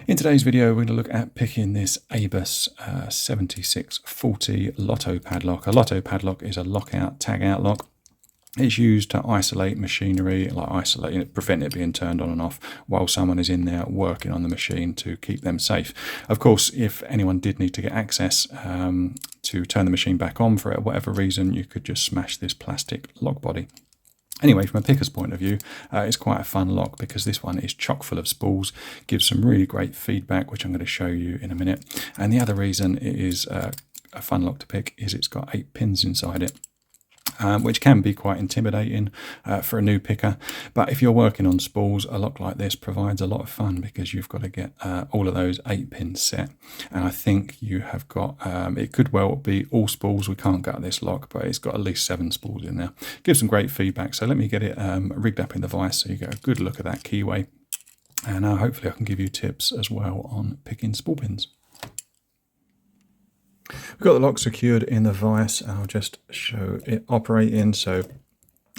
In today's video, we're going to look at picking this ABUS 7640 Lotto padlock. A Lotto padlock is a lockout, tag out lock. It's used to isolate machinery, prevent it being turned on and off while someone is in there working on the machine to keep them safe. Of course, if anyone did need to get access to turn the machine back on for whatever reason, you could just smash this plastic lock body. Anyway, from a picker's point of view, it's quite a fun lock because this one is chock full of spools, gives some really great feedback, which I'm going to show you in a minute. And the other reason it is a fun lock to pick is it's got 8 pins inside it. Which can be quite intimidating for a new picker. But if you're working on spools, a lock like this provides a lot of fun because you've got to get all of those 8 pins set. And I think you have got, it could well be all spools. We can't gut this lock, but it's got at least 7 spools in there. Gives some great feedback. So let me get it rigged up in the vise so you get a good look at that keyway. And hopefully I can give you tips as well on picking spool pins. We've got the lock secured in the vise. I'll just show it operating. So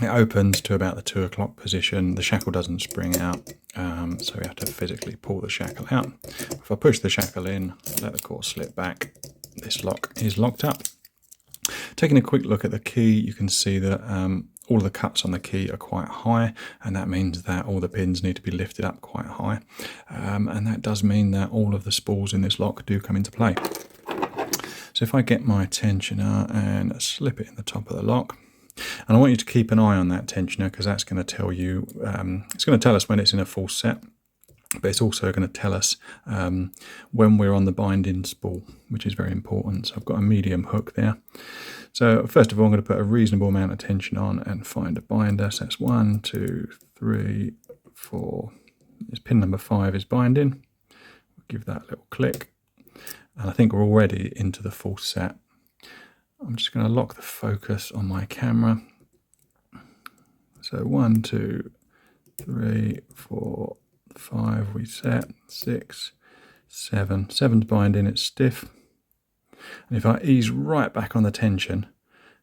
it opens to about the 2 o'clock position. The shackle doesn't spring out, so we have to physically pull the shackle out. If I push the shackle in, let the cord slip back, this lock is locked up. Taking a quick look at the key, you can see that all of the cuts on the key are quite high, and that means that all the pins need to be lifted up quite high. And that does mean that all of the spools in this lock do come into play. So if I get my tensioner and slip it in the top of the lock, and I want you to keep an eye on that tensioner because that's going to tell you, it's going to tell us when it's in a full set, but it's also going to tell us when we're on the binding spool, which is very important. So I've got a medium hook there. So first of all, I'm going to put a reasonable amount of tension on and find a binder. So that's 1, 2, 3, 4. This pin number 5 is binding. We'll give that a little click. And I think we're already into the full set. I'm just going to lock the focus on my camera. So 1, 2, 3, 4, 5 we set, 6, 7. 7's binding, it's stiff. And if I ease right back on the tension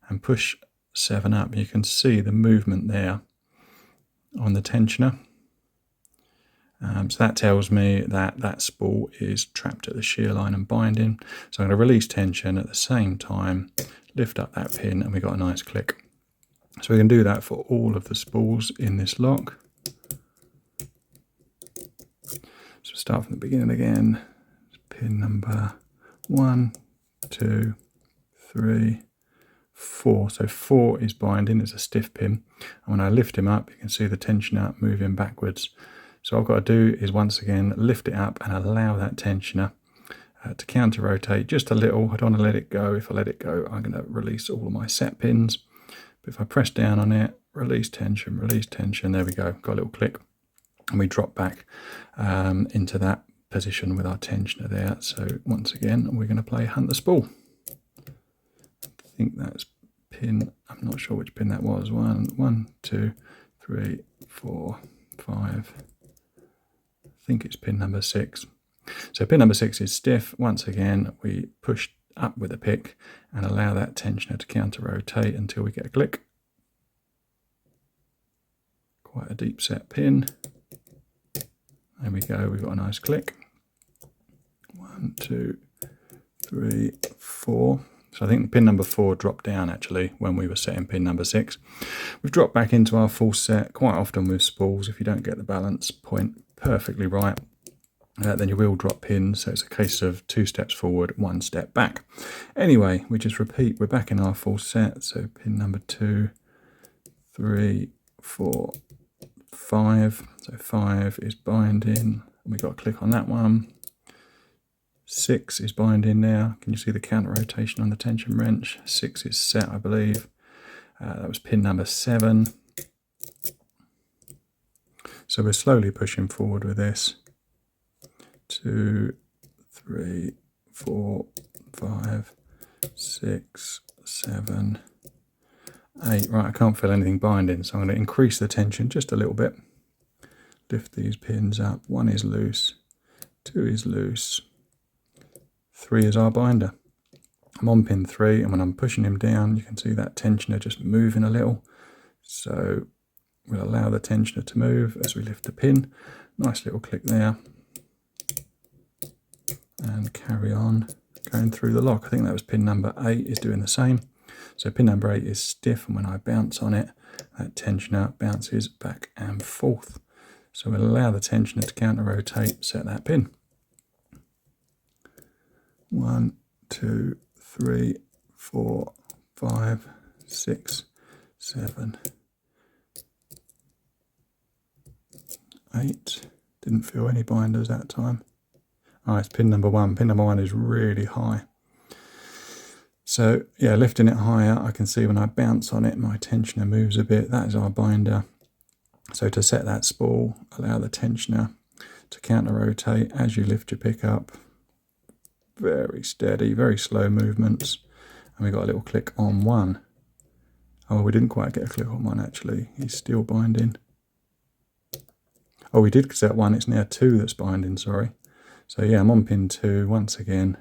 and push 7 up, you can see the movement there on the tensioner. So that tells me that that spool is trapped at the shear line and binding. So I'm going to release tension at the same time, lift up that pin, and we got a nice click. So we can do that for all of the spools in this lock. So start from the beginning again. Pin number 1, 2, 3, 4. So 4 is binding, it's a stiff pin. And when I lift him up, you can see the tensioner moving backwards. So what I've got to do is once again lift it up and allow that tensioner to counter rotate just a little. I don't want to let it go. If I let it go, I'm going to release all of my set pins. But if I press down on it, release tension, there we go, got a little click. And we drop back into that position with our tensioner there. So once again, we're going to play Hunt the Spool. I think that's pin, I'm not sure which pin that was. 1, 2, 3, 4, 5. I think it's pin number 6. So pin number 6 is stiff. Once again, we push up with a pick and allow that tensioner to counter rotate until we get a click. Quite a deep set pin. There we go, we've got a nice click. 1, 2, 3, 4. So I think pin number 4 dropped down actually when we were setting pin number 6. We've dropped back into our full set. Quite often with spools, if you don't get the balance point perfectly right, then you will drop pins. So it's a case of 2 steps forward, 1 step back. Anyway, we just repeat, we're back in our full set. So pin number 2, 3, 4, 5. So 5 is binding. We've got to click on that one. 6 is binding now. Can you see the counter rotation on the tension wrench? 6 is set, I believe. That was pin number 7. So we're slowly pushing forward with this. 2, 3, 4, 5, 6, 7, 8. Right, I can't feel anything binding, so I'm going to increase the tension just a little bit. Lift these pins up. 1 is loose, 2 is loose, 3 is our binder. I'm on pin 3, and when I'm pushing him down, you can see that tensioner just moving a little. So we'll allow the tensioner to move as we lift the pin. Nice little click there. to carry on going through the lock. I think that was pin number 8 is doing the same. So pin number 8 is stiff, and when I bounce on it, that tensioner bounces back and forth. So we'll allow the tensioner to counter rotate, set that pin. 1, 2, 3, 4, 5, 6, 7, 8. Didn't feel any binders that time. Oh, it's pin number 1. Pin number 1 is really high. So yeah, lifting it higher, I can see when I bounce on it, my tensioner moves a bit. That is our binder. So to set that spool, allow the tensioner to counter rotate as you lift your pick up. Very steady, very slow movements. And we got a little click on 1. Oh, we didn't quite get a click on 1 actually. He's still binding. Oh, we did set 1. It's now 2 that's binding, sorry. So yeah, I'm on pin 2 once again.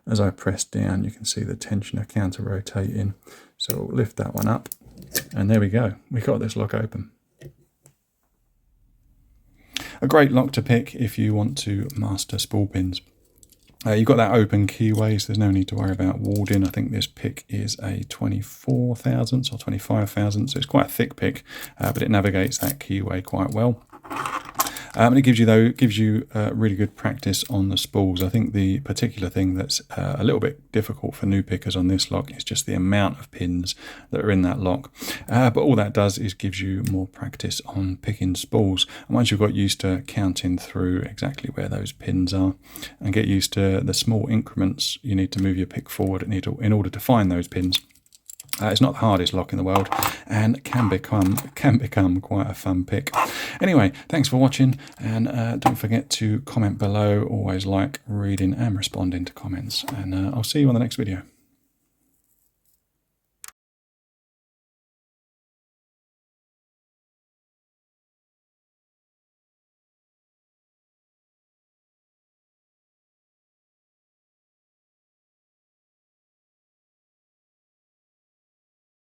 As I press down, you can see the tensioner counter rotating. So we'll lift that one up, and there we go. We got this lock open. A great lock to pick if you want to master spool pins. You've got that open keyway, so there's no need to worry about walled in. I think this pick is a 24 thousandths or 25 thousandths, so it's quite a thick pick, but it navigates that keyway quite well. And it gives you really good practice on the spools. I think the particular thing that's a little bit difficult for new pickers on this lock is just the amount of pins that are in that lock. But all that does is gives you more practice on picking spools. And once you've got used to counting through exactly where those pins are and get used to the small increments you need to move your pick forward in order to find those pins, it's not the hardest lock in the world, and can become quite a fun pick. Anyway, thanks for watching, and don't forget to comment below. Always like reading and responding to comments, and I'll see you on the next video.